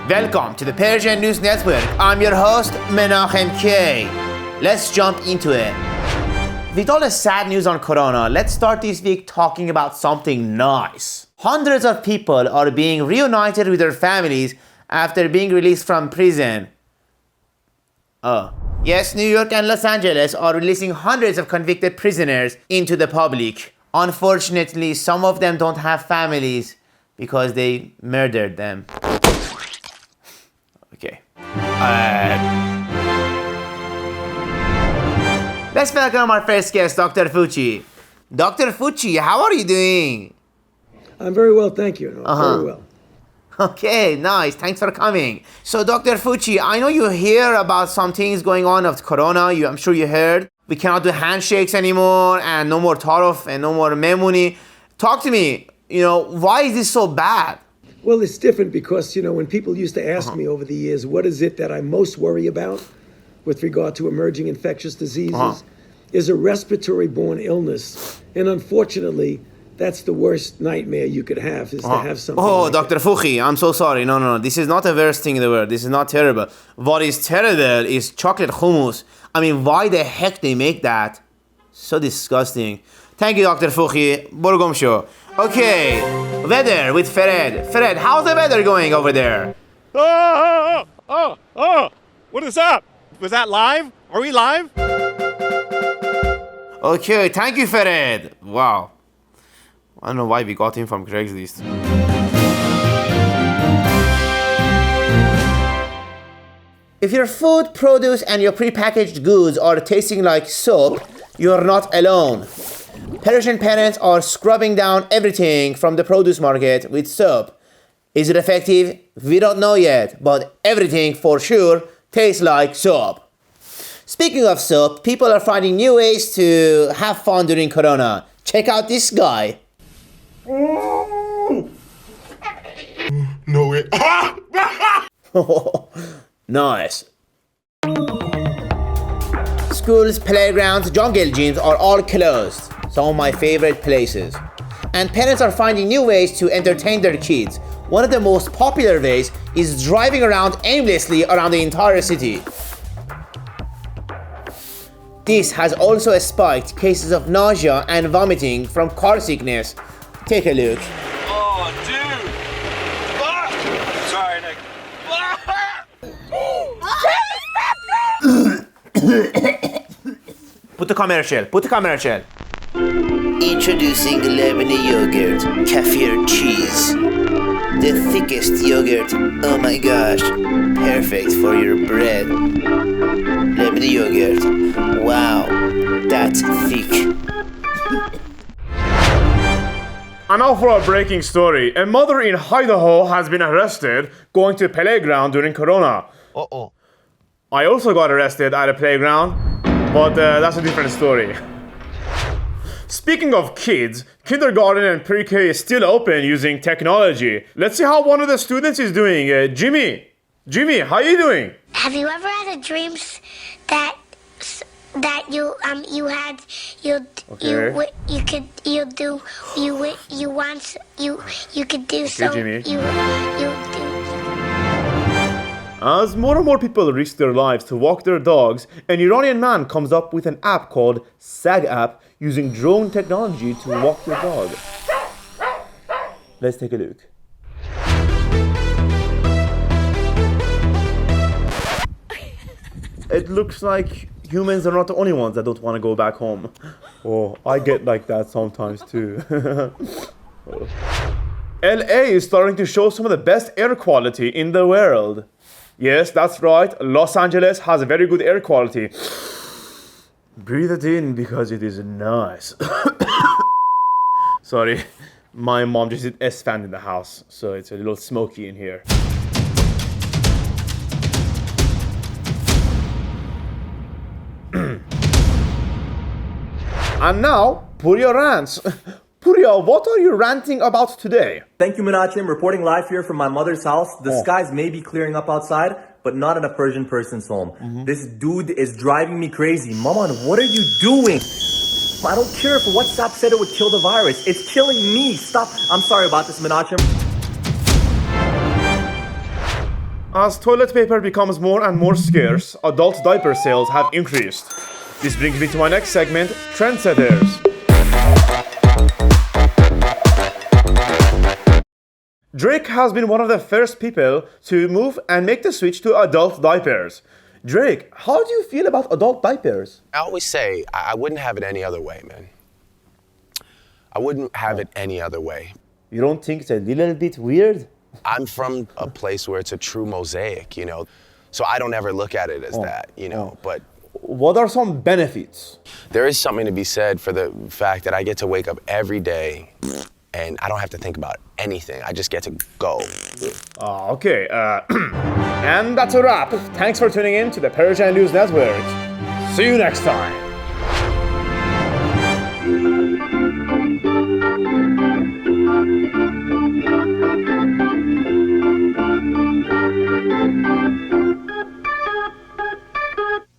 Welcome to the Persian News Network. I'm your host, MenachemK. Let's jump into it. With all the sad news on Corona, let's start this week talking about something nice. Hundreds of people are being reunited with their families after being released from prison. Yes, New York and Los Angeles are releasing hundreds of convicted prisoners into the public. Unfortunately, some of them don't have families because they murdered them. Okay. Let's welcome our first guest, Dr. Fucci. Dr. Fucci, how are you doing? I'm very well, thank you. Very well. Okay, nice. Thanks for coming. So, Dr. Fucci, I know you hear about some things going on of Corona. I'm sure you heard. We cannot do handshakes anymore, and no more tarof, and no more memuni. Talk to me. Why is this so bad? Well, it's different because, when people used to ask me over the years, what is it that I most worry about with regard to emerging infectious diseases, is a respiratory-borne illness. And unfortunately, that's the worst nightmare you could have, is to have something like Dr. Fucci, I'm so sorry. No. This is not the worst thing in the world. This is not terrible. What is terrible is chocolate hummus. I mean, why the heck they make that? So disgusting. Thank you, Dr. Fucci. Borgom show. Okay, weather with Fred. Fred, how's the weather going over there? What is up? Was that live? Are we live? Okay, thank you, Fred. Wow. I don't know why we got him from Craigslist. If your food, produce, and your prepackaged goods are tasting like soap, you're not alone. Persian parents are scrubbing down everything from the produce market with soap. Is it effective? We don't know yet, but everything for sure tastes like soap. Speaking of soap, people are finding new ways to have fun during Corona. Check out this guy. No way. Nice. Schools, playgrounds, jungle gyms are all closed. Some of my favorite places. And parents are finding new ways to entertain their kids. One of the most popular ways is driving around aimlessly around the entire city. This has also spiked cases of nausea and vomiting from car sickness. Take a look. Oh, dude. Sorry, Nick. Put the commercial. Introducing Lebanese yogurt, kefir cheese. The thickest yogurt, oh my gosh, perfect for your bread. Lebanese yogurt, wow, that's thick. And now for a breaking story. A mother in Idaho has been arrested going to a playground during Corona. I also got arrested at a playground, but that's a different story. Speaking of kids, kindergarten and pre-K is still open using technology. Let's see how one of the students is doing. Jimmy, how are you doing? Have you ever had a dream that you could do so Jimmy. you do. As more and more people risk their lives to walk their dogs, an Iranian man comes up with an app called SAG app using drone technology to walk your dog. Let's take a look. It looks like humans are not the only ones that don't want to go back home. Oh, I get like that sometimes too. LA is starting to show some of the best air quality in the world. Yes, that's right. Los Angeles has a very good air quality. Breathe it in because it is nice. Sorry, my mom just did S-fan in the house, so it's a little smoky in here. And now, Purya rants. Purya, what are you ranting about today? Thank you, Menachem. Reporting live here from my mother's house. The skies may be clearing up outside, but not in a Persian person's home. This dude is driving me crazy. Maman, what are you doing? I don't care if WhatsApp said it would kill the virus. It's killing me. Stop. I'm sorry about this, Menachem. As toilet paper becomes more and more scarce, adult diaper sales have increased. This brings me to my next segment, Trendsetters. Drake has been one of the first people to move and make the switch to adult diapers. Drake, how do you feel about adult diapers? I always say I wouldn't have it any other way, man. I wouldn't have it any other way. You don't think it's a little bit weird? I'm from a place where it's a true mosaic, you know, so I don't ever look at it as that, you know, but... What are some benefits? There is something to be said for the fact that I get to wake up every day and I don't have to think about anything. I just get to go. Okay, and that's a wrap. Thanks for tuning in to the Persian News Network. See you next time.